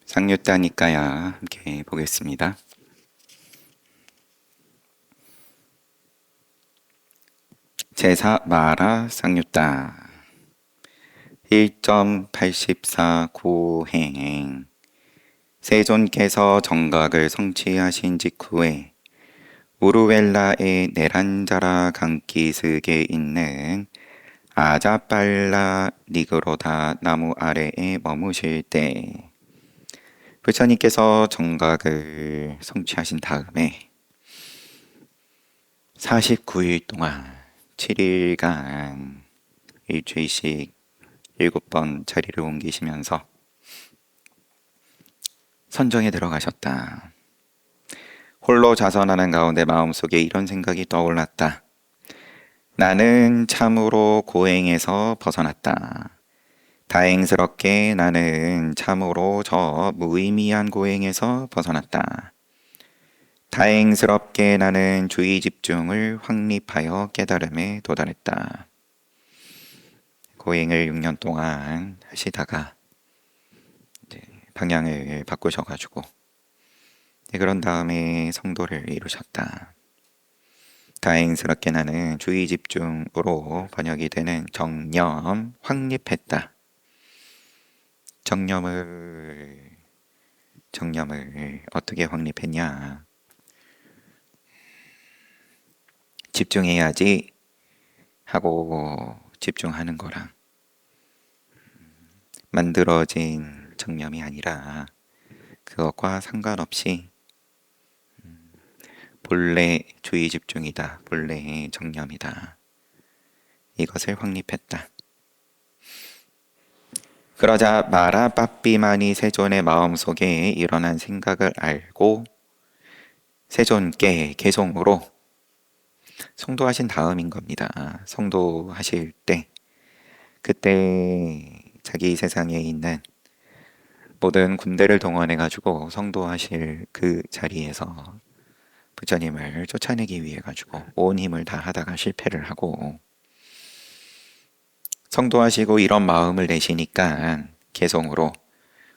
상류따니까야 함께 보겠습니다. 제사 마라 상류따 1.84 고행 세존께서 정각을 성취하신 직후에 우루웰라의 네란자라 강기슭에 있는 아자빨라 니그로다 나무 아래에 머무실 때 부처님께서 정각을 성취하신 다음에 49일 동안 7일간 일주일씩 7번 자리를 옮기시면서 선정에 들어가셨다. 홀로 자선하는 가운데 마음속에 이런 생각이 떠올랐다. 나는 참으로 고행에서 벗어났다. 다행스럽게 나는 참으로 저 무의미한 고행에서 벗어났다. 다행스럽게 나는 주의 집중을 확립하여 깨달음에 도달했다. 고행을 6년 동안 하시다가 이제 방향을 바꾸셔가지고 그런 다음에 성도를 이루셨다. 다행스럽게 나는 주의 집중으로 번역이 되는 정념 확립했다. 정념을 어떻게 확립했냐? 집중해야지 하고 집중하는 거랑 만들어진 정념이 아니라 그것과 상관없이 본래 주의 집중이다. 본래의 정념이다. 이것을 확립했다. 그러자 마라 빠삐마니 세존의 마음속에 일어난 생각을 알고 세존께 개송으로 성도하신 다음인 겁니다. 성도하실 때 그때 자기 세상에 있는 모든 군대를 동원해 가지고 성도하실 그 자리에서 부처님을 쫓아내기 위해 가지고 온 힘을 다하다가 실패를 하고 성도하시고 이런 마음을 내시니까 개송으로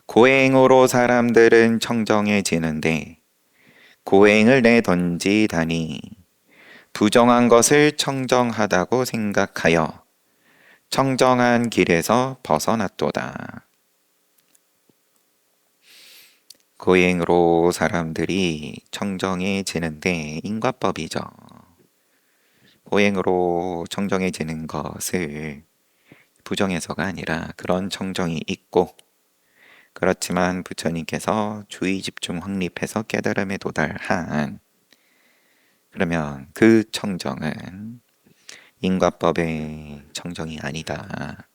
고행으로 사람들은 청정해지는데 고행을 내던지다니 부정한 것을 청정하다고 생각하여 청정한 길에서 벗어났도다. 고행으로 사람들이 청정해지는데 인과법이죠. 고행으로 청정해지는 것을 부정해서가 아니라 그런 청정이 있고 그렇지만 부처님께서 주의 집중 확립해서 깨달음에 도달한 그러면 그 청정은 인과법의 청정이 아니다.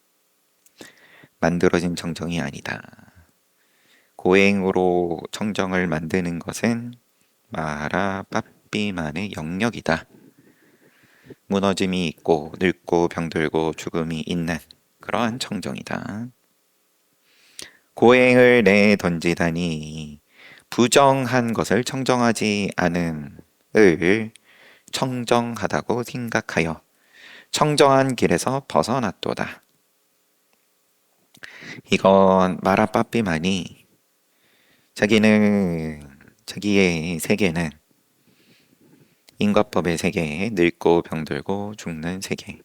만들어진 청정이 아니다. 고행으로 청정을 만드는 것은 마라 빠삐만의 영역이다. 무너짐이 있고 늙고 병들고 죽음이 있는 그러한 청정이다. 고행을 내던지다니 부정한 것을 청정하지 않음을 청정하다고 생각하여 청정한 길에서 벗어났도다. 이건 마라빠삐만이 자기의 세계는 인과법의 세계, 늙고 병들고 죽는 세계,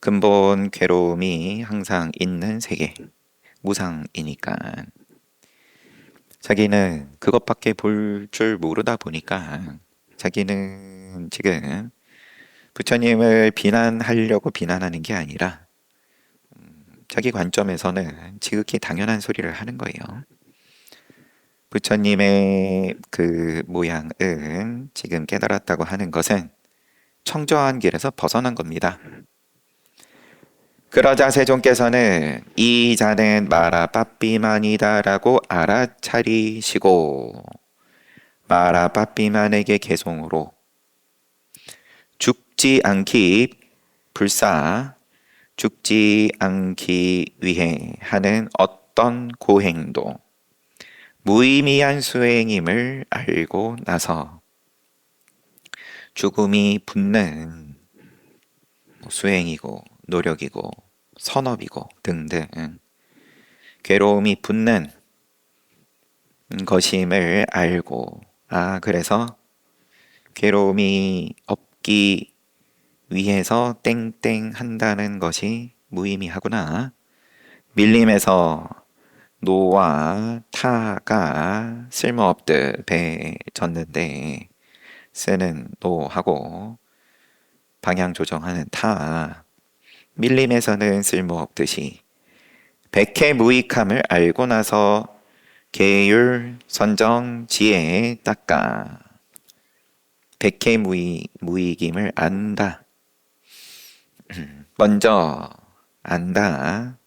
근본 괴로움이 항상 있는 세계, 무상이니까 자기는 그것밖에 볼 줄 모르다 보니까 자기는 지금 부처님을 비난하려고 비난하는 게 아니라 자기 관점에서는 지극히 당연한 소리를 하는 거예요. 부처님의 그 모양은 지금 깨달았다고 하는 것은 청정한 길에서 벗어난 겁니다. 그러자 세존께서는 이 자는 마라 빠삐만이다라고 알아차리시고 마라 빠삐만에게 개송으로 죽지 않기 죽지 않기 위해 하는 어떤 고행도 무의미한 수행임을 알고 나서 죽음이 붙는 수행이고 노력이고 선업이고 등등 괴로움이 붙는 것임을 알고. 그래서 괴로움이 없기 위해서 땡땡 한다는 것이 무의미하구나. 밀림에서 노와 타가 쓸모없듯 배졌는데 쓰는 노하고 방향 조정하는 타, 밀림에서는 쓸모없듯이 백해무익함을 알고 나서 계율 선정 지혜에 닦아. 백해무익임을 안다. 먼저 안다.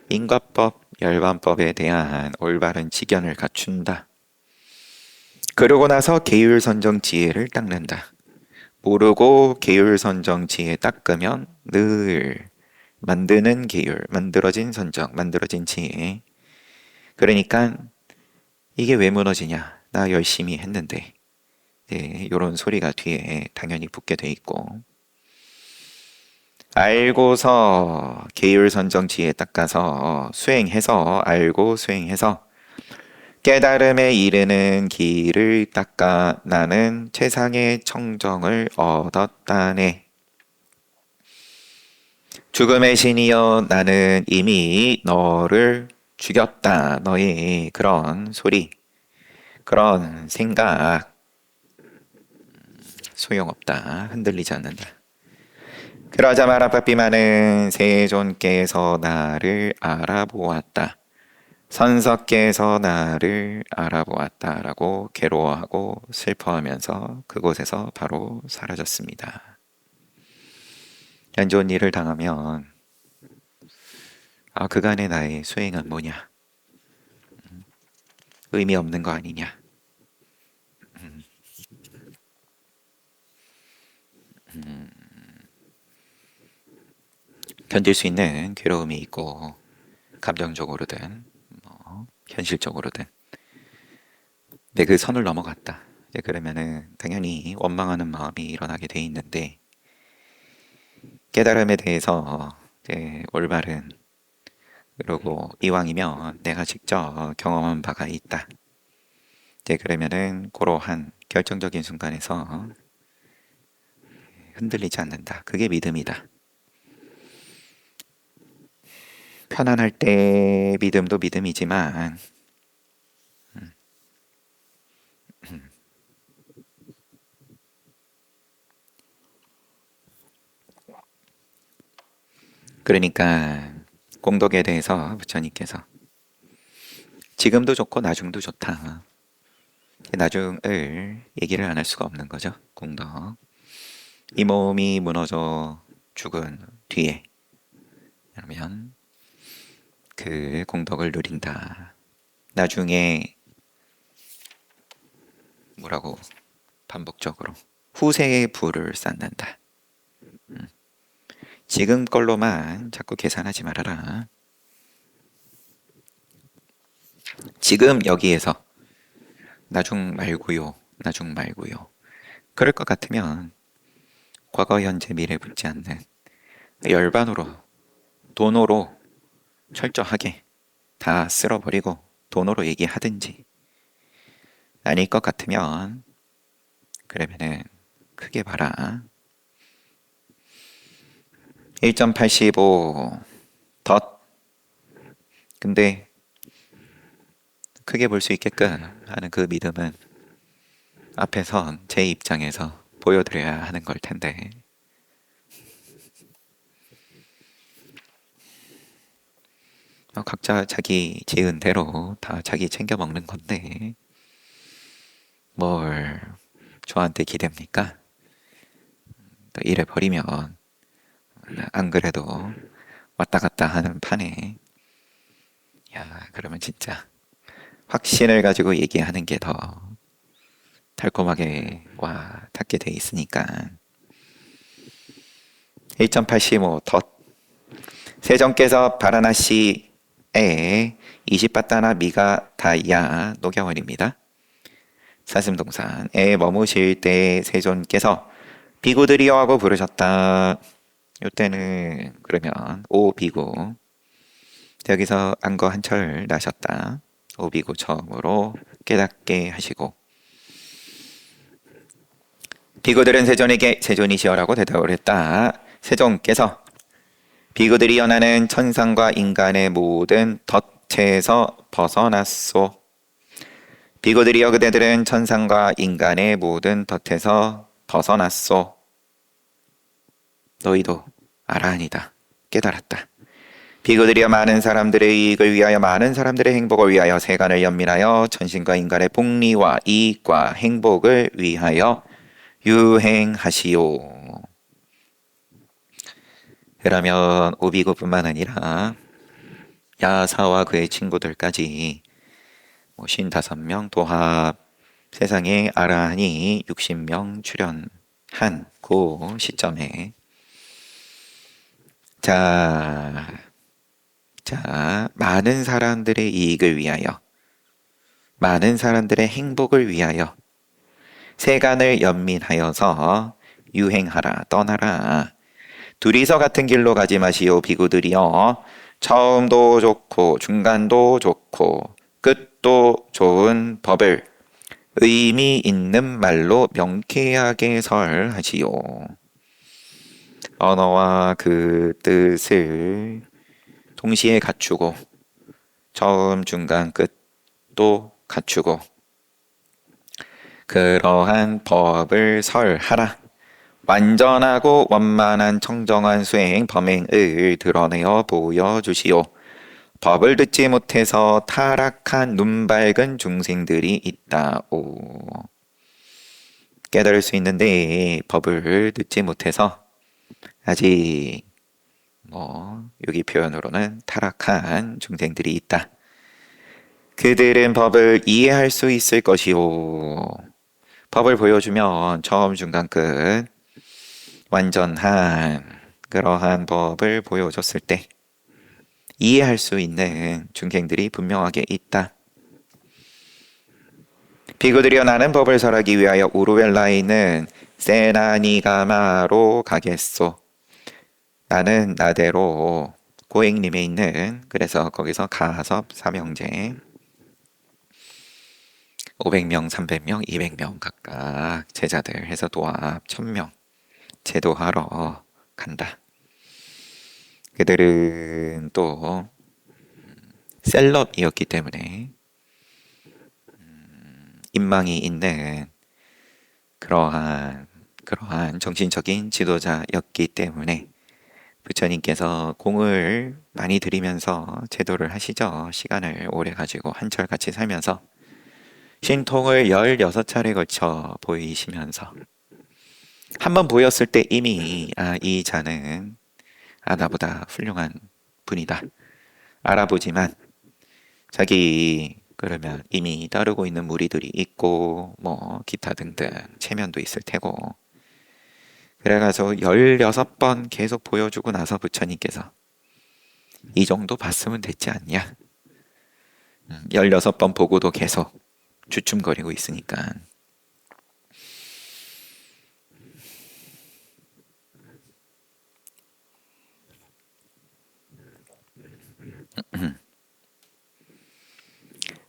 인과법, 열반법에 대한 올바른 지견을 갖춘다. 그러고 나서 계율 선정 지혜를 닦는다. 모르고 계율 선정 지혜 닦으면 늘 만드는 계율, 만들어진 선정, 만들어진 지혜. 그러니까 이게 왜 무너지냐? 나 열심히 했는데. 네, 이런 소리가 뒤에 당연히 붙게 돼 있고. 알고서 계율 선정 지혜 닦아서 수행해서 알고 수행해서 깨달음에 이르는 길을 닦아 나는 최상의 청정을 얻었다네. 죽음의 신이여 나는 이미 너를 죽였다. 너의 그런 소리, 그런 생각 소용없다. 흔들리지 않는다. 그러자 마라빠삐마는 세존께서 나를 알아보았다. 선석께서 나를 알아보았다라고 괴로워하고 슬퍼하면서 그곳에서 바로 사라졌습니다. 안 좋은 일을 당하면 그간의 나의 수행은 뭐냐? 의미 없는 거 아니냐? 견딜 수 있는 괴로움이 있고 감정적으로든 현실적으로든 내 그 선을 넘어갔다. 그러면은 당연히 원망하는 마음이 일어나게 돼 있는데 깨달음에 대해서 올바른 그리고 이왕이면 내가 직접 경험한 바가 있다. 그러면은 그러한 결정적인 순간에서 흔들리지 않는다. 그게 믿음이다. 편안할 때 믿음도 믿음이지만 그러니까 공덕에 대해서 부처님께서 지금도 좋고 나중도 좋다. 나중을 얘기를 안 할 수가 없는 거죠. 공덕. 이 몸이 무너져 죽은 뒤에 그러면 그 공덕을 누린다. 나중에 뭐라고 반복적으로 후세의 부를 쌓는다. 지금 걸로만 자꾸 계산하지 말아라. 지금 여기에서 나중 말고요. 나중 말고요. 그럴 것 같으면 과거, 현재, 미래 붙지 않는 열반으로 돈으로 철저하게 다 쓸어버리고 돈으로 얘기하든지 아닐 것 같으면 그러면은 크게 봐라. 1.85 덧. 근데 크게 볼 수 있게끔 하는 그 믿음은 앞에선 제 입장에서 보여드려야 하는 걸 텐데 각자 자기 지은 대로 다 자기 챙겨 먹는 건데 뭘 저한테 기댑니까? 이래 버리면 안 그래도 왔다 갔다 하는 판에 그러면 진짜 확신을 가지고 얘기하는 게 더 달콤하게 닿게 돼 있으니까 1.85 덧. 세종께서 바라나시에 20바다나 미가 다야 노경원입니다. 사슴동산에 머무실 때 세존께서 비구들이여 하고 부르셨다. 이때는 그러면 오비구 여기서 안거 한철 나셨다. 오비구 처음으로 깨닫게 하시고 비구들은 세존에게 세존이시여라고 대답을 했다. 세존께서 비구들이 연하는 천상과 인간의 모든 덫에서 벗어났소. 비구들이여 그대들은 천상과 인간의 모든 덫에서 벗어났소. 너희도 알아하니다. 깨달았다. 비구들이여 많은 사람들의 이익을 위하여 많은 사람들의 행복을 위하여 세간을 연민하여 천신과 인간의 복리와 이익과 행복을 위하여 유행하시오. 그러면 오비구뿐만 아니라 야사와 그의 친구들까지 55명 도합 세상에 아라한이 60명 출연한 그 시점에 자, 많은 사람들의 이익을 위하여 많은 사람들의 행복을 위하여 세간을 연민하여서 유행하라 떠나라. 둘이서 같은 길로 가지 마시오 비구들이여. 처음도 좋고 중간도 좋고 끝도 좋은 법을 의미 있는 말로 명쾌하게 설하시오. 언어와 그 뜻을 동시에 갖추고 처음 중간 끝도 갖추고 그러한 법을 설하라. 완전하고 원만한 청정한 수행 범행을 드러내어 보여주시오. 법을 듣지 못해서 타락한 눈밝은 중생들이 있다오. 깨달을 수 있는데 법을 듣지 못해서 아직 여기 표현으로는 타락한 중생들이 있다. 그들은 법을 이해할 수 있을 것이오. 법을 보여주면 처음 중간 끝 완전한 그러한 법을 보여줬을 때 이해할 수 있는 중생들이 분명하게 있다. 비구들이여 나는 법을 설하기 위하여 우루엘라에 있는 세나니가마로 가겠소. 나는 나대로 고행림에 있는 그래서 거기서 가섭 삼형제 500명, 300명, 200명 각각 제자들 해서 도합 1000명 제도하러 간다. 그들은 또 셀럽이었기 때문에 인망이 있는 그러한 정신적인 지도자였기 때문에 부처님께서 공을 많이 들이면서 제도를 하시죠. 시간을 오래 가지고 한철같이 살면서 신통을 16차례 걸쳐 보이시면서 한번 보였을 때 이미 이 자는 나보다 훌륭한 분이다. 알아보지만 자기 그러면 이미 따르고 있는 무리들이 있고 기타 등등 체면도 있을 테고 그래가지고 16번 계속 보여주고 나서 부처님께서 이 정도 봤으면 됐지 않냐. 16번 보고도 계속 주춤거리고 있으니까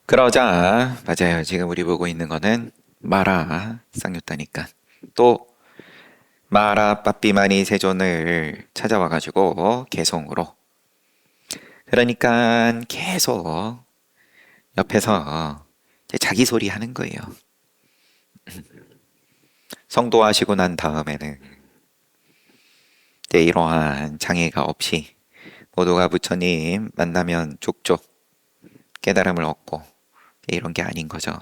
그러자 맞아요. 지금 우리 보고 있는 거는 마라 쌍유타니까 또 마라 빠삐마니 세존을 찾아와가지고 개송으로 그러니까 계속 옆에서 자기 소리 하는 거예요. 성도하시고 난 다음에는 이러한 장애가 없이 모두가 부처님 만나면 족족 깨달음을 얻고 이런 게 아닌 거죠.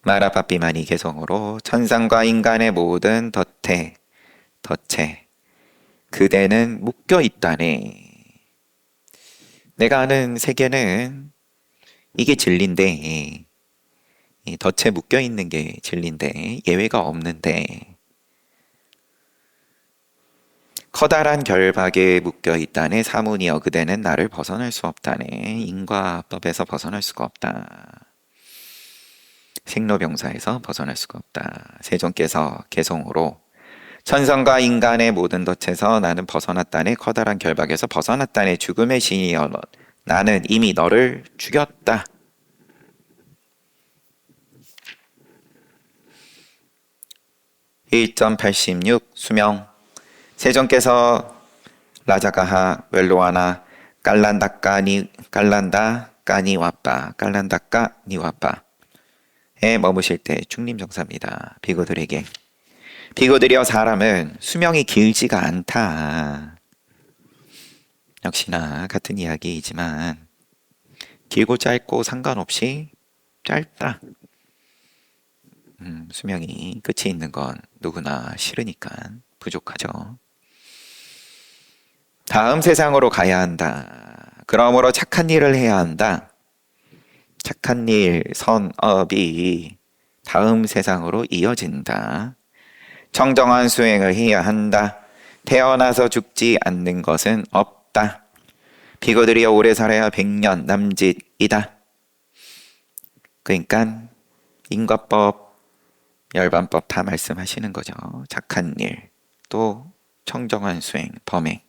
마라빠삐마니 개성으로 천상과 인간의 모든 덫에 그대는 묶여 있다네. 내가 아는 세계는 이게 진리인데 이 덫에 묶여 있는 게 진리인데 예외가 없는데 커다란 결박에 묶여 있다네. 사문이여 그대는 나를 벗어날 수 없다네. 인과법에서 벗어날 수가 없다. 생로병사에서 벗어날 수가 없다. 세존께서 개송으로 천상과 인간의 모든 덫에서 나는 벗어났다네. 커다란 결박에서 벗어났다네. 죽음의 신이여 나는 이미 너를 죽였다. 1.86 수명. 세종께서 라자가하 웰로아나 깔란다까 니와빠에 머무실 때 중림정사입니다. 비구들에게. 비구들이여, 사람은 수명이 길지가 않다. 역시나 같은 이야기이지만 길고 짧고 상관없이 짧다. 수명이 끝이 있는 건 누구나 싫으니까 부족하죠. 다음 세상으로 가야 한다. 그러므로 착한 일을 해야 한다. 착한 일, 선업이 다음 세상으로 이어진다. 청정한 수행을 해야 한다. 태어나서 죽지 않는 것은 없다. 비구들이여, 오래 살아야 100년 남짓이다. 그러니까 인과법, 열반법 다 말씀하시는 거죠. 착한 일, 또 청정한 수행, 범행.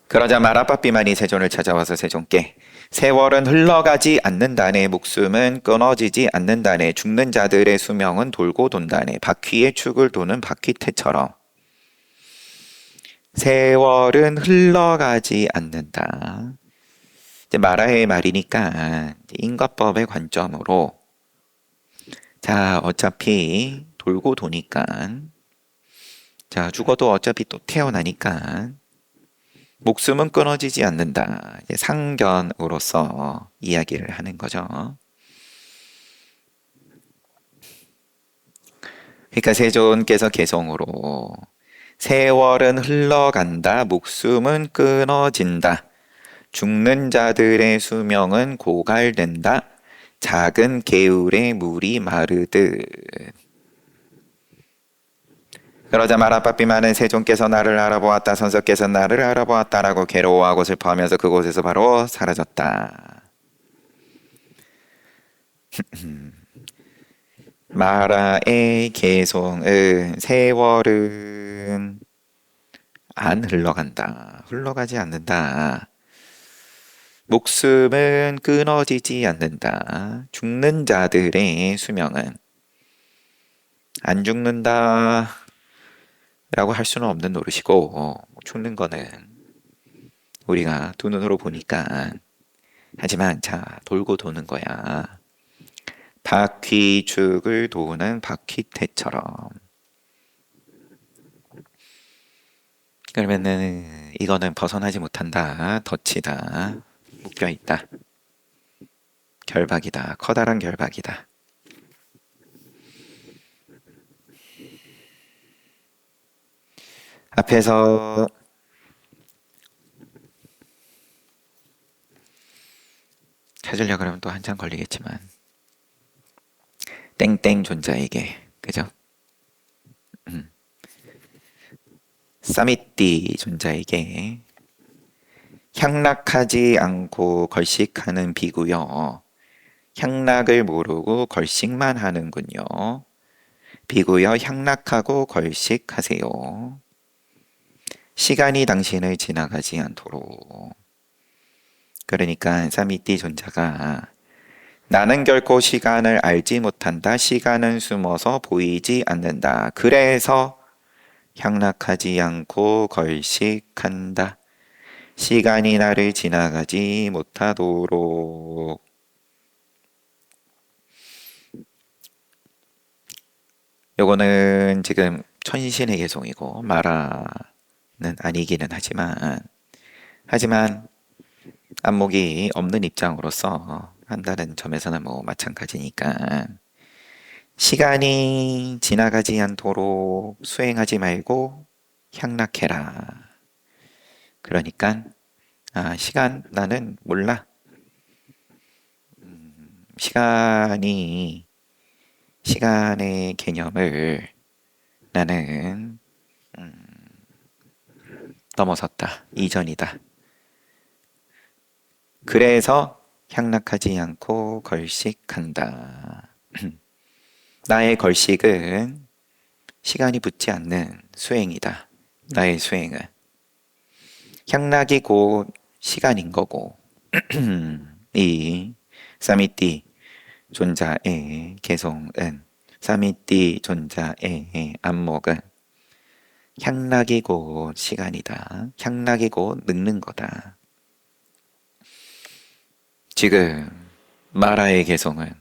그러자 마라빠삐만이 세존을 찾아와서 세존께, 세월은 흘러가지 않는다네. 목숨은 끊어지지 않는다네. 죽는 자들의 수명은 돌고 돈다네. 바퀴의 축을 도는 바퀴태처럼 세월은 흘러가지 않는다. 이제 마라의 말이니까 인과법의 관점으로, 자, 어차피 돌고 도니까, 자, 죽어도 어차피 또 태어나니까 목숨은 끊어지지 않는다. 이제 상견으로서 이야기를 하는 거죠. 그러니까 세존께서 개성으로 세월은 흘러간다. 목숨은 끊어진다. 죽는 자들의 수명은 고갈된다. 작은 개울에 물이 마르듯. 그러자 마라빠삐만은 세존께서 나를 알아보았다, 선서께서 나를 알아보았다라고 괴로워하고 슬퍼하면서 그곳에서 바로 사라졌다. 마라의 개송은 세월은 안 흘러간다. 흘러가지 않는다. 목숨은 끊어지지 않는다. 죽는 자들의 수명은 안 죽는다 라고 할 수는 없는 노릇이고, 죽는 거는 우리가 두 눈으로 보니까. 하지만 자, 돌고 도는 거야. 바퀴축을 도는 바퀴태처럼. 그러면은 이거는 벗어나지 못한다. 덫이다. 묶여있다. 결박이다. 커다란 결박이다. 앞에서 찾으려고 그러면 또 한참 걸리겠지만, 땡땡 존자에게, 그죠? 사미띠 존자에게 향락하지 않고 걸식하는 비구여, 향락을 모르고 걸식만 하는군요. 비구여, 향락하고 걸식하세요. 시간이 당신을 지나가지 않도록. 그러니까 사미띠 존자가, 나는 결코 시간을 알지 못한다. 시간은 숨어서 보이지 않는다. 그래서 향락하지 않고 걸식한다. 시간이 나를 지나가지 못하도록. 요거는 지금 천신의 개송이고 마라는 아니기는 하지만 안목이 없는 입장으로서 한다는 점에서는 뭐 마찬가지니까, 시간이 지나가지 않도록 수행하지 말고 향락해라. 그러니까 시간 나는 몰라. 시간의 개념을 나는 넘어섰다. 이전이다. 그래서 향락하지 않고 걸식한다. 나의 걸식은 시간이 붙지 않는 수행이다. 나의 수행은 향락이 곧 시간인 거고, 이 사미띠 존자의 개송은 사미띠 존자의 안목은 향락이 곧 시간이다. 향락이 곧 늙는 거다. 지금 마라의 개성은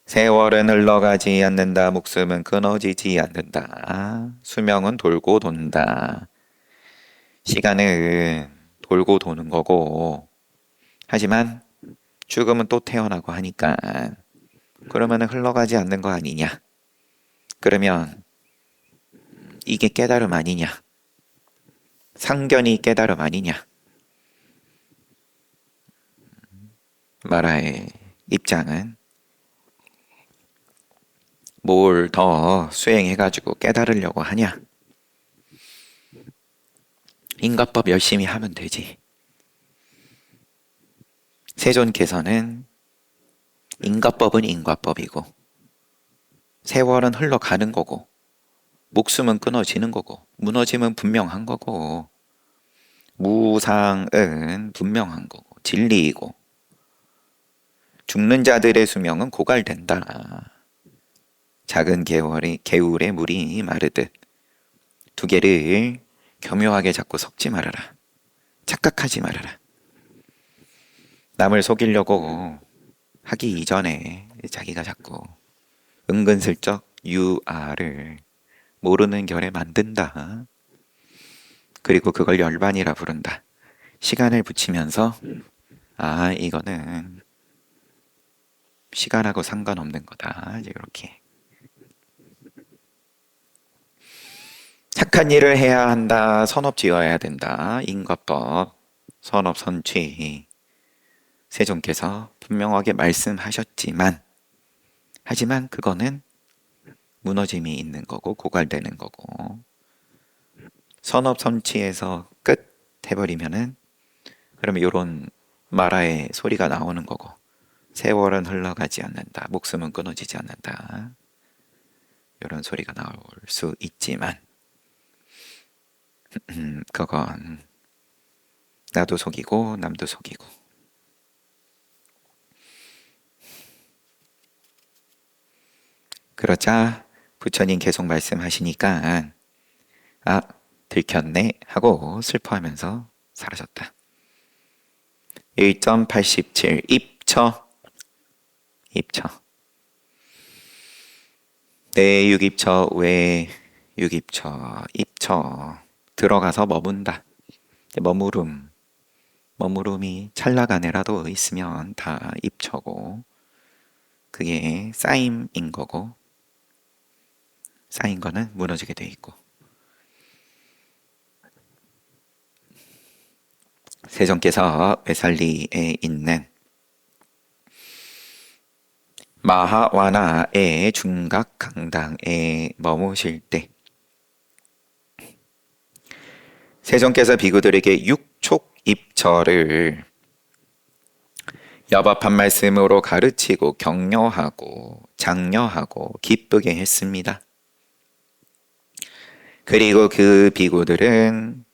세월은 흘러가지 않는다. 목숨은 끊어지지 않는다. 수명은 돌고 돈다. 시간은 돌고 도는 거고, 하지만 죽음은 또 태어나고 하니까 그러면 흘러가지 않는 거 아니냐? 그러면 이게 깨달음 아니냐? 상견이 깨달음 아니냐? 마라의 입장은 뭘 더 수행해가지고 깨달으려고 하냐? 인과법 열심히 하면 되지. 세존께서는 인과법은 인과법이고 세월은 흘러가는 거고 목숨은 끊어지는 거고 무너짐은 분명한 거고 무상은 분명한 거고 진리이고 죽는 자들의 수명은 고갈된다. 작은 개울에 물이 마르듯 두 개를 교묘하게 잡고 섞지 말아라. 착각하지 말아라. 남을 속이려고 하기 이전에 자기가 자꾸 은근슬쩍 유아를 모르는 결에 만든다. 그리고 그걸 열반이라 부른다. 시간을 붙이면서 이거는 시간하고 상관없는 거다. 이제 이렇게 착한 일을 해야 한다. 선업 지어야 된다. 인과법, 선업 선취. 세존께서 분명하게 말씀하셨지만 하지만 그거는 무너짐이 있는 거고 고갈되는 거고 선업 선취에서 끝 해버리면은 그러면 이런 마라의 소리가 나오는 거고 세월은 흘러가지 않는다. 목숨은 끊어지지 않는다. 이런 소리가 나올 수 있지만 그건 나도 속이고 남도 속이고 그러자 부처님 계속 말씀하시니까 들켰네 하고 슬퍼하면서 사라졌다. 1.87 입처 내 육입처 외 육입처 입처 들어가서 머문다. 머무름이 찰나간에라도 있으면 다 입처고 그게 쌓임인 거고 쌓인 거는 무너지게 돼 있고 세존께서 외살리에 있는 마하와나의 중각 강당에 머무실 때 세존께서 비구들에게 육촉입처를 여법한 말씀으로 가르치고 격려하고 장려하고 기쁘게 했습니다. 그리고 그 비구들은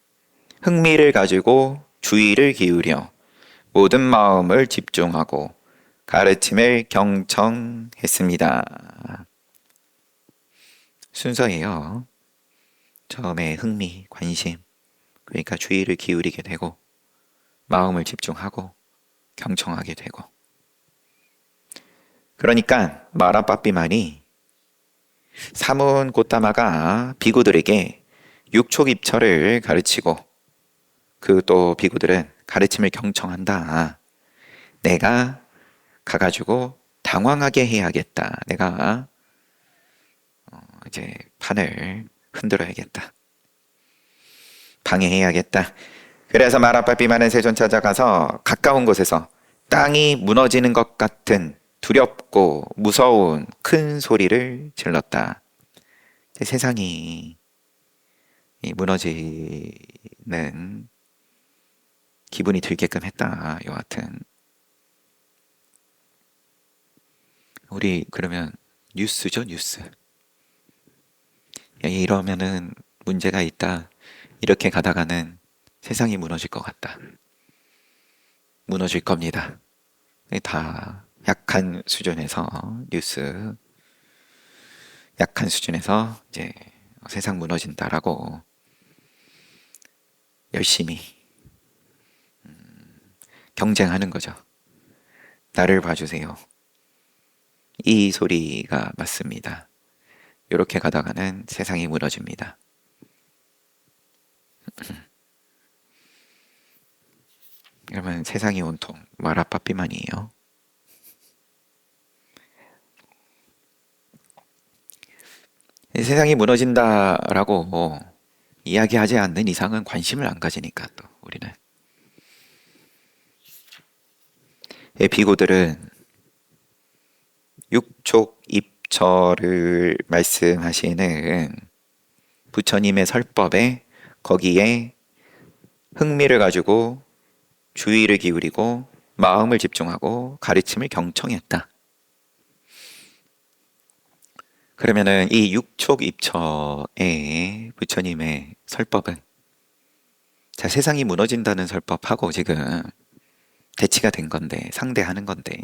흥미를 가지고 주의를 기울여 모든 마음을 집중하고 가르침을 경청했습니다. 순서예요. 처음에 흥미, 관심, 그러니까 주의를 기울이게 되고 마음을 집중하고 경청하게 되고 그러니까 마라빠삐만이 사문 고타마가 비구들에게 육촉입처를 가르치고 그 또 비구들은 가르침을 경청한다. 내가 가가지고 당황하게 해야겠다. 내가 이제 판을 흔들어야겠다. 방해해야겠다. 그래서 마라빠삐만은 세존 찾아가서 가까운 곳에서 땅이 무너지는 것 같은 두렵고 무서운 큰 소리를 질렀다. 세상이 무너지는 기분이 들게끔 했다. 여하튼 우리 그러면 뉴스죠, 뉴스. 이러면은 문제가 있다. 이렇게 가다가는 세상이 무너질 것 같다. 무너질 겁니다. 다 약한 수준에서 뉴스 약한 수준에서 이제 세상 무너진다라고 열심히 경쟁하는 거죠. 나를 봐주세요. 이 소리가 맞습니다. 이렇게 가다가는 세상이 무너집니다. 그러면 세상이 온통 마라빠삐만이에요. 세상이 무너진다라고 이야기하지 않는 이상은 관심을 안 가지니까 또 우리는. 비고들은 육촉입처를 말씀하시는 부처님의 설법에 거기에 흥미를 가지고 주의를 기울이고 마음을 집중하고 가르침을 경청했다. 그러면은 이 육촉입처의 부처님의 설법은 자, 세상이 무너진다는 설법하고 지금 대치가 된 건데, 상대하는 건데,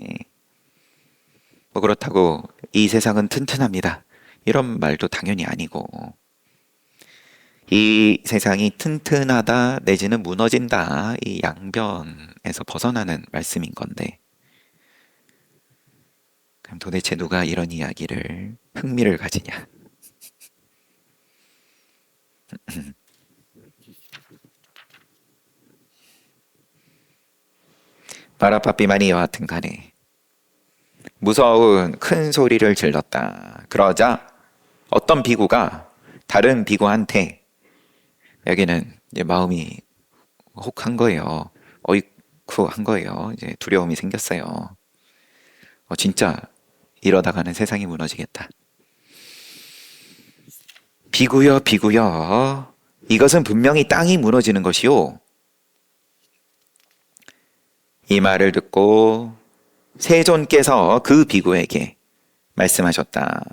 뭐 그렇다고 이 세상은 튼튼합니다, 이런 말도 당연히 아니고, 이 세상이 튼튼하다 내지는 무너진다, 이 양변에서 벗어나는 말씀인 건데, 그럼 도대체 누가 이런 이야기를 흥미를 가지냐? 마라빠삐만이 여하튼 간에 무서운 큰 소리를 질렀다. 그러자 어떤 비구가 다른 비구한테, 여기는 이제 마음이 혹한 거예요. 어이쿠 한 거예요. 이제 두려움이 생겼어요. 진짜 이러다가는 세상이 무너지겠다. 비구여, 비구여. 이것은 분명히 땅이 무너지는 것이요. 이 말을 듣고 세존께서 그 비구에게 말씀하셨다.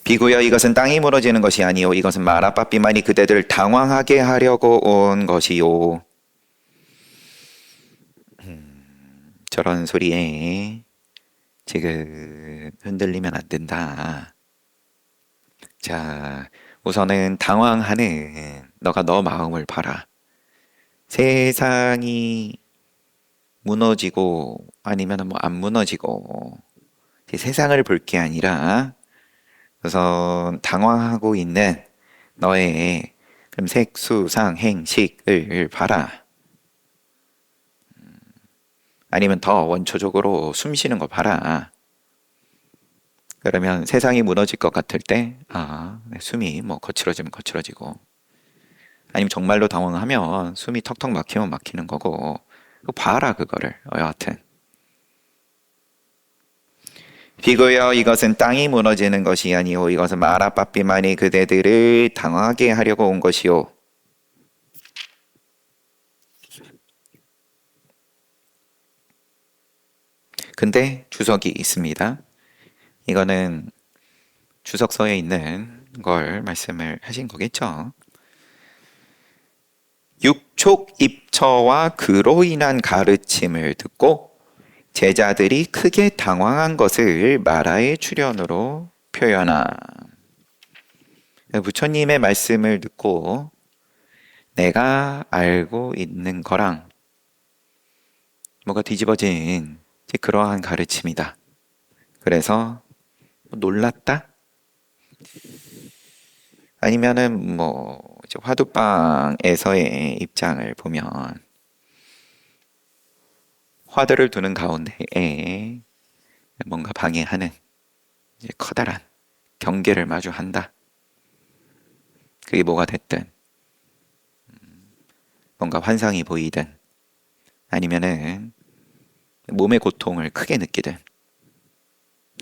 비구여, 이것은 땅이 무너지는 것이 아니요, 이것은 마라빠삐만이 그대들 당황하게 하려고 온 것이요. 저런 소리에 지금 흔들리면 안 된다. 자, 우선은 당황하는 너가 너 마음을 봐라. 세상이 무너지고 아니면 뭐 안 무너지고 세상을 볼 게 아니라 우선 당황하고 있는 너의 색수상 행식을 봐라. 아니면 더 원초적으로 숨 쉬는 거 봐라. 그러면 세상이 무너질 것 같을 때, 숨이 뭐 거칠어지면 거칠어지고, 아니면 정말로 당황하면 숨이 턱턱 막히면 막히는 거고, 봐라, 그거를. 여하튼. 비고여, 이것은 땅이 무너지는 것이 아니오, 이것은 마라빠삐만이 그대들을 당황하게 하려고 온 것이오. 근데 주석이 있습니다. 이거는 주석서에 있는 걸 말씀을 하신 거겠죠. 육촉입처와 그로 인한 가르침을 듣고 제자들이 크게 당황한 것을 마라의 출현으로 표현함. 부처님의 말씀을 듣고 내가 알고 있는 거랑 뭐가 뒤집어진 그러한 가르침이다. 그래서 놀랐다? 아니면은 뭐 화두방에서의 입장을 보면 화두를 두는 가운데에 뭔가 방해하는 커다란 경계를 마주한다. 그게 뭐가 됐든 뭔가 환상이 보이든 아니면은 몸의 고통을 크게 느끼든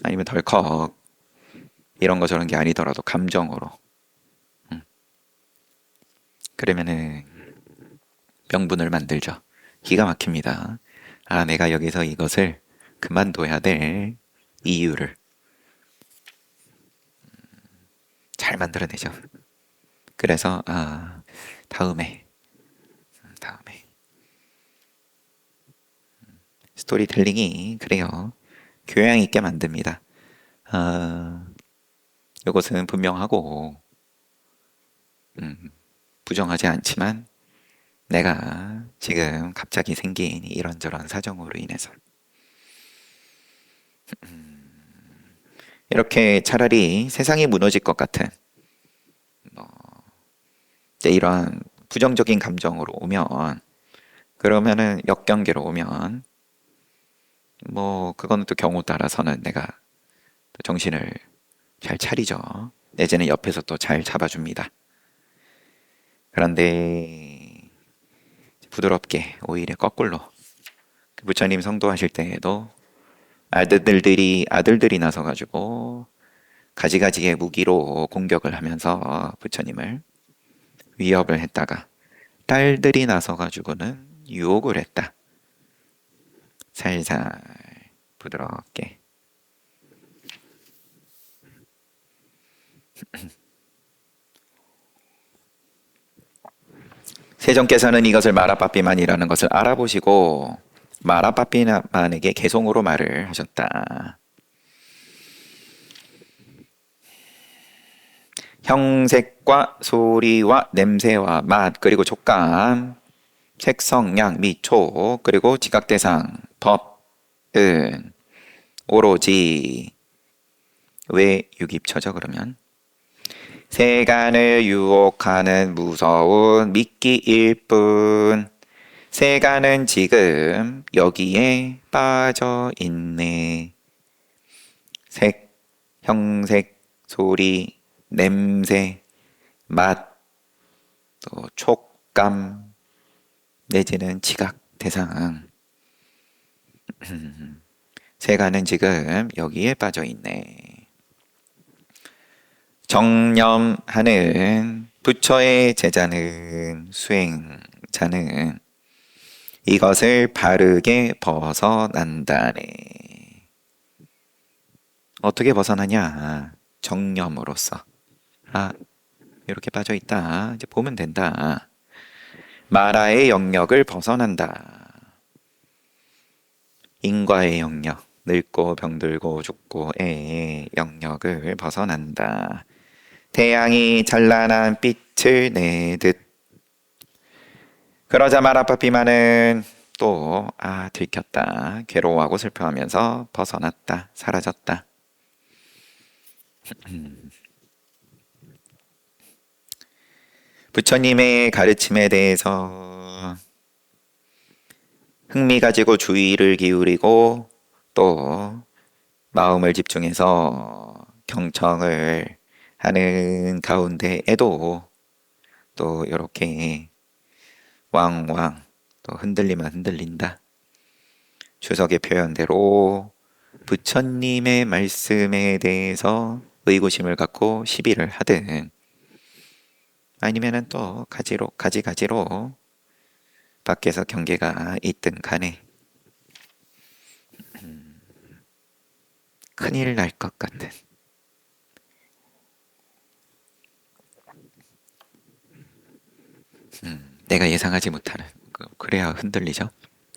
아니면 덜컥 이런 거 저런 게 아니더라도 감정으로 그러면은 명분을 만들죠. 기가 막힙니다. 내가 여기서 이것을 그만둬야 될 이유를 잘 만들어내죠. 그래서 다음에 스토리텔링이 그래요. 교양 있게 만듭니다. 아, 이것은 분명하고 부정하지 않지만 내가 지금 갑자기 생긴 이런저런 사정으로 인해서 이렇게 차라리 세상이 무너질 것 같은 뭐 이제 이런 부정적인 감정으로 오면 그러면은 역경계로 오면 뭐 그거는 또 경우 따라서는 내가 또 정신을 잘 차리죠. 내지는 옆에서 또 잘 잡아줍니다. 그런데 부드럽게 오히려 거꾸로 그 부처님 성도하실 때에도 아들들이 나서 가지고 가지가지의 무기로 공격을 하면서 부처님을 위협을 했다가 딸들이 나서 가지고는 유혹을 했다. 살살 부드럽게. 세종께서는 이것을 마라빠삐만이라는 것을 알아보시고 마라빠삐만에게 개송으로 말을 하셨다. 형색과 소리와 냄새와 맛 그리고 촉감 색성, 양, 미, 초 그리고 지각대상, 법은 오로지 왜 유깁처죠 그러면? 세간을 유혹하는 무서운 미끼일 뿐 세간은 지금 여기에 빠져 있네. 색, 형색, 소리, 냄새, 맛, 또 촉감 내지는 지각 대상 세간은 지금 여기에 빠져 있네. 정념하는 부처의 제자는 수행자는 이것을 바르게 벗어난다네. 어떻게 벗어나냐? 정념으로써. 아, 이렇게 빠져 있다. 이제 보면 된다. 마라의 영역을 벗어난다. 인과의 영역, 늙고 병들고 죽고의 영역을 벗어난다. 태양이 찬란한 빛을 내듯. 그러자 마라빠삐만은 또 들켰다. 괴로워하고 슬퍼하면서 벗어났다. 사라졌다. 부처님의 가르침에 대해서 흥미 가지고 주의를 기울이고 또 마음을 집중해서 경청을 하는 가운데에도 또 이렇게 왕왕 또 흔들리면 흔들린다. 주석의 표현대로 부처님의 말씀에 대해서 의구심을 갖고 시비를 하든 아니면은 또 가지가지로 밖에서 경계가 있든 간에 큰일 날 것 같은 내가 예상하지 못하는 그래야 흔들리죠.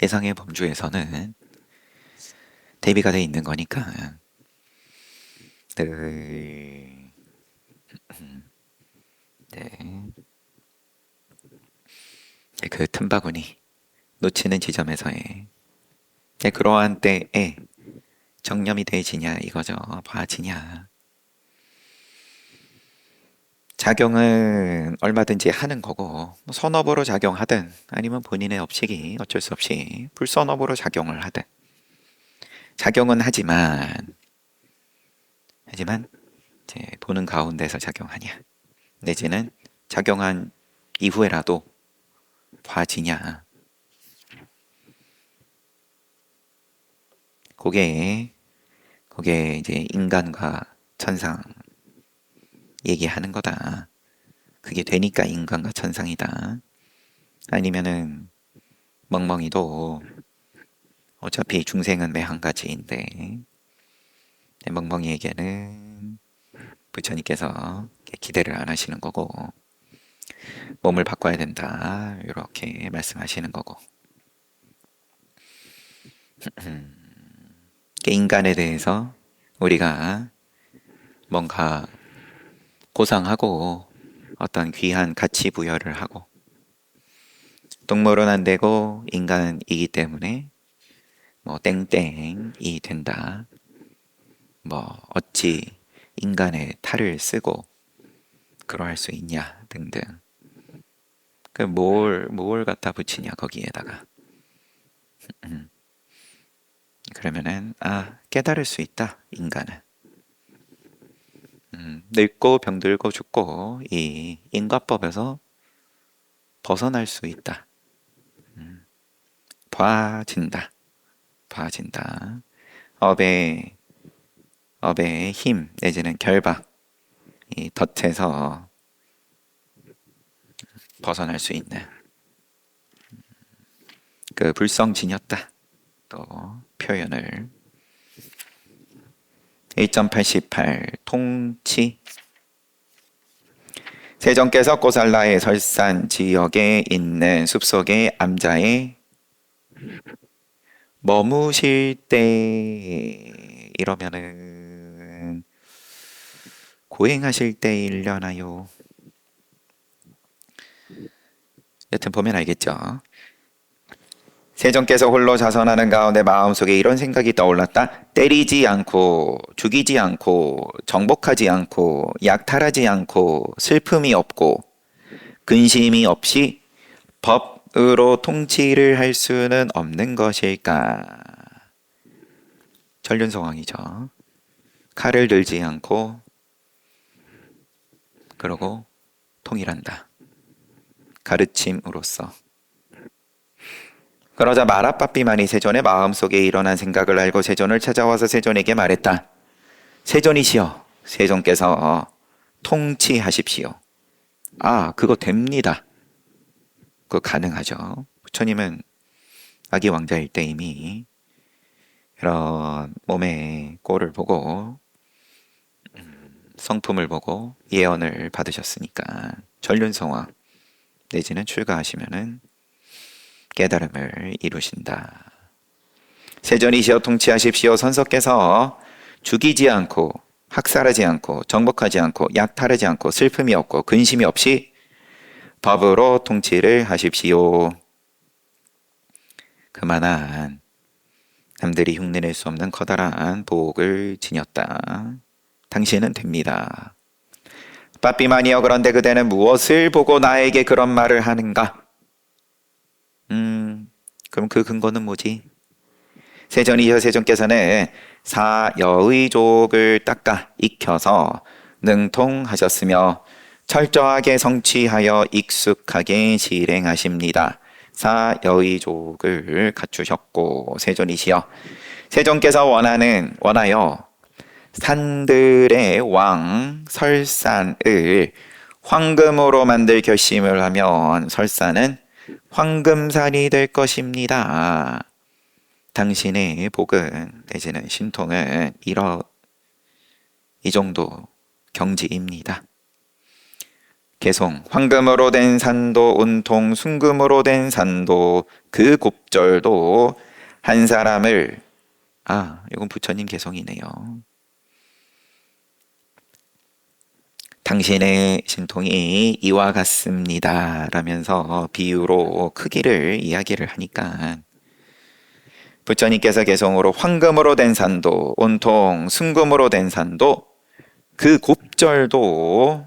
예상의 범주에서는 대비가 돼 있는 거니까 늘 네. 그 틈바구니 놓치는 지점에서의 그러한 때에 정념이 되지냐 이거죠. 봐지냐. 작용은 얼마든지 하는 거고 뭐 선업으로 작용하든 아니면 본인의 업식이 어쩔 수 없이 불선업으로 작용을 하든 작용은 하지만 이제 보는 가운데서 작용하냐 내지는 작용한 이후에라도 봐지냐 그게 이제 인간과 천상 얘기하는 거다. 그게 되니까 인간과 천상이다. 아니면은 멍멍이도 어차피 중생은 매 한 가지인데 멍멍이에게는 부처님께서 기대를 안 하시는 거고 몸을 바꿔야 된다 이렇게 말씀하시는 거고 인간에 대해서 우리가 뭔가 고상하고 어떤 귀한 가치 부여를 하고, 동물은 안 되고 인간이기 때문에 뭐 땡땡이 된다. 뭐 어찌 인간의 탈을 쓰고 그러할 수 있냐 등등. 그 뭘 갖다 붙이냐 거기에다가. 그러면은 깨달을 수 있다 인간은. 늙고 병들고 죽고 이 인과법에서 벗어날 수 있다. 봐진다. 봐진다. 업의 힘 내지는 결박 이 덫에서 벗어날 수 있는 그 불성지녔다. 또 표현을 1.88 통치. 세종께서 고살라의 설산 지역에 있는 숲속의 암자에 머무실 때 이러면은 고행하실 때일려나요? 여튼 보면 알겠죠. 세종께서 홀로 자선하는 가운데 마음속에 이런 생각이 떠올랐다. 때리지 않고 죽이지 않고 정복하지 않고 약탈하지 않고 슬픔이 없고 근심이 없이 법으로 통치를 할 수는 없는 것일까? 전륜성왕이죠. 칼을 들지 않고 그러고 통일한다. 가르침으로써. 그러자 마라빠삐만이 세존의 마음속에 일어난 생각을 알고 세존을 찾아와서 세존에게 말했다. 세존이시여, 세존께서 통치하십시오. 그거 됩니다. 그거 가능하죠. 부처님은 아기 왕자일 때 이미 이런 몸의 꼴을 보고 성품을 보고 예언을 받으셨으니까 전륜성왕 내지는 출가하시면은 깨달음을 이루신다. 세존이시여 통치하십시오. 선서께서 죽이지 않고 학살하지 않고 정복하지 않고 약탈하지 않고 슬픔이 없고 근심이 없이 법으로 통치를 하십시오. 그만한 남들이 흉내낼 수 없는 커다란 복을 지녔다. 당신은 됩니다. 빠삐마니여, 그런데 그대는 무엇을 보고 나에게 그런 말을 하는가? 그럼 그 근거는 뭐지? 세존이여, 세존께서는 사여의족을 닦아 익혀서 능통하셨으며 철저하게 성취하여 익숙하게 실행하십니다. 사여의족을 갖추셨고 세존이시여, 세존께서 원하여 산들의 왕 설산을 황금으로 만들 결심을 하면 설산은 황금산이 될 것입니다. 당신의 복은 내지는 신통은 이 정도 경지입니다. 개송, 황금으로 된 산도, 운통, 순금으로 된 산도, 그 곱절도 한 사람을 이건 부처님 개송이네요. 당신의 신통이 이와 같습니다 라면서 비유로 크기를 이야기를 하니까 부처님께서 개송으로 황금으로 된 산도, 온통, 순금으로 된 산도, 그 곱절도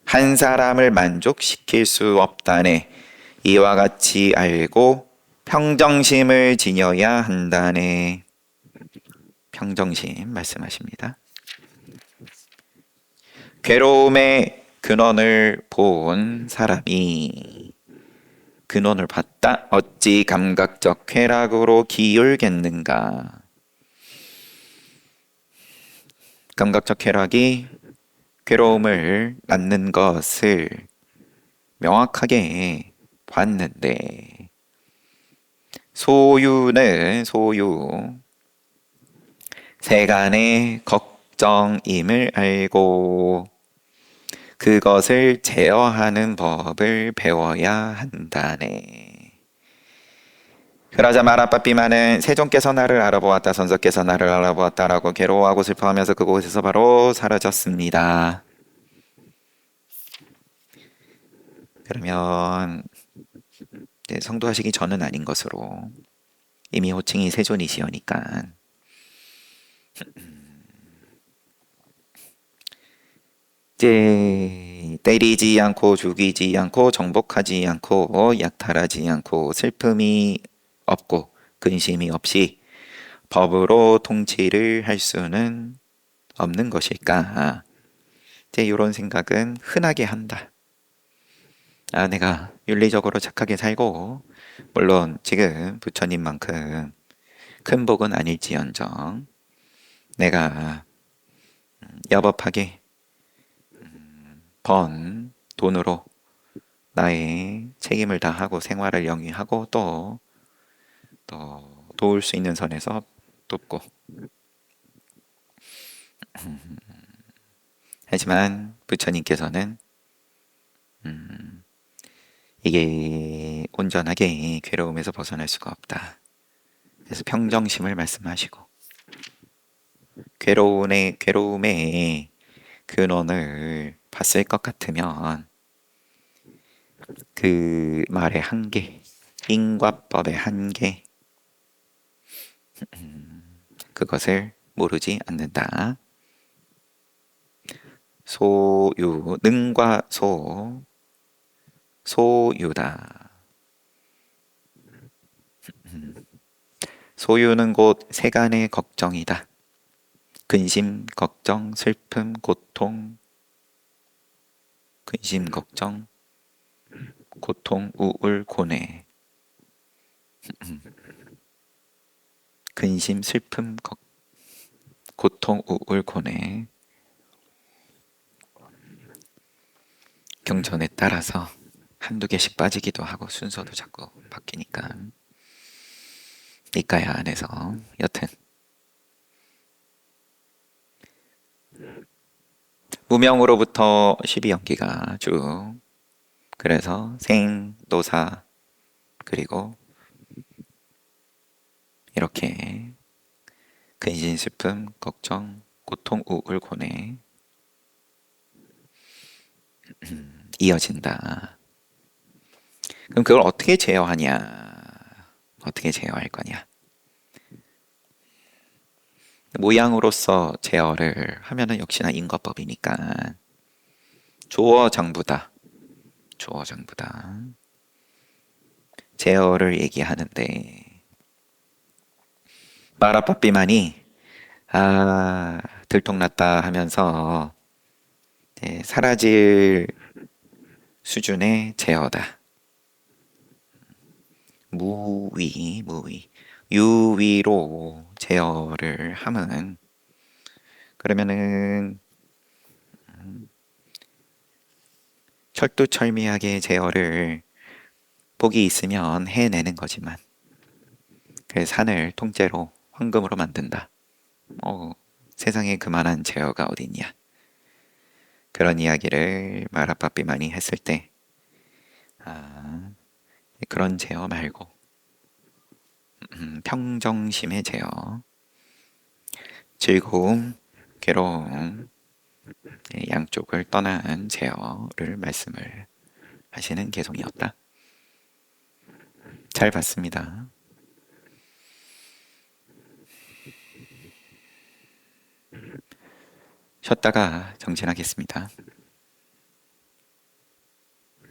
한 사람을 만족시킬 수 없다네. 이와 같이 알고 평정심을 지녀야 한다네. 평정심 말씀하십니다. 괴로움의 근원을 본 사람이 근원을 봤다. 어찌 감각적 쾌락으로 기울겠는가. 감각적 쾌락이 괴로움을 낳는 것을 명확하게 봤는데 소유는 세간의 걱정임을 알고 그것을 제어하는 법을 배워야 한다네. 그러자 마라빠삐마는 세종께서 나를 알아보았다, 선조께서 나를 알아보았다라고 괴로워하고 슬퍼하면서 그곳에서 바로 사라졌습니다. 그러면 이제 성도하시기 전은 아닌 것으로 이미 호칭이 세존이시여니까 이제 때리지 않고 죽이지 않고 정복하지 않고 약탈하지 않고 슬픔이 없고 근심이 없이 법으로 통치를 할 수는 없는 것일까? 이제 이런 생각은 흔하게 한다. 아, 내가 윤리적으로 착하게 살고 물론 지금 부처님만큼 큰 복은 아닐지언정 내가 여법하게 번 돈으로 나의 책임을 다하고 생활을 영위하고 또 도울 수 있는 선에서 돕고 하지만 부처님께서는 이게 온전하게 괴로움에서 벗어날 수가 없다. 그래서 평정심을 말씀하시고 괴로움의 근원을 봤을 것 같으면 그 말의 한계, 인과법의 한계, 그것을 모르지 않는다. 소유, 능과 소유다. 소유는 곧 세간의 걱정이다. 근심, 걱정, 슬픔, 고통, 근심, 걱정, 고통, 우울, 고뇌. 근심, 슬픔, 고통, 우울, 고뇌. 경전에 따라서 한두 개씩 빠지기도 하고 순서도 자꾸 바뀌니까 니까야 안에서 여튼 무명으로부터 12연기가 쭉 그래서 생, 도사 그리고 이렇게 근심, 슬픔, 걱정, 고통, 우울, 고뇌 이어진다. 그럼 그걸 어떻게 제어하냐? 어떻게 제어할 거냐? 모양으로서 제어를 하면은 역시나 인과법이니까 조어장부다. 조어장부다. 제어를 얘기하는데 마라빠삐만이 들통났다 하면서 사라질 수준의 제어다. 무위. 유위로 제어를 하면 그러면은 철두철미하게 제어를 복이 있으면 해내는 거지만 그 산을 통째로 황금으로 만든다. 세상에 그만한 제어가 어딨냐. 그런 이야기를 마라빠삐만이 했을 때 그런 제어 말고 평정심의 제어, 즐거움, 괴로움 양쪽을 떠난 제어를 말씀을 하시는 개송이었다. 잘 봤습니다. 쉬었다가 정진하겠습니다.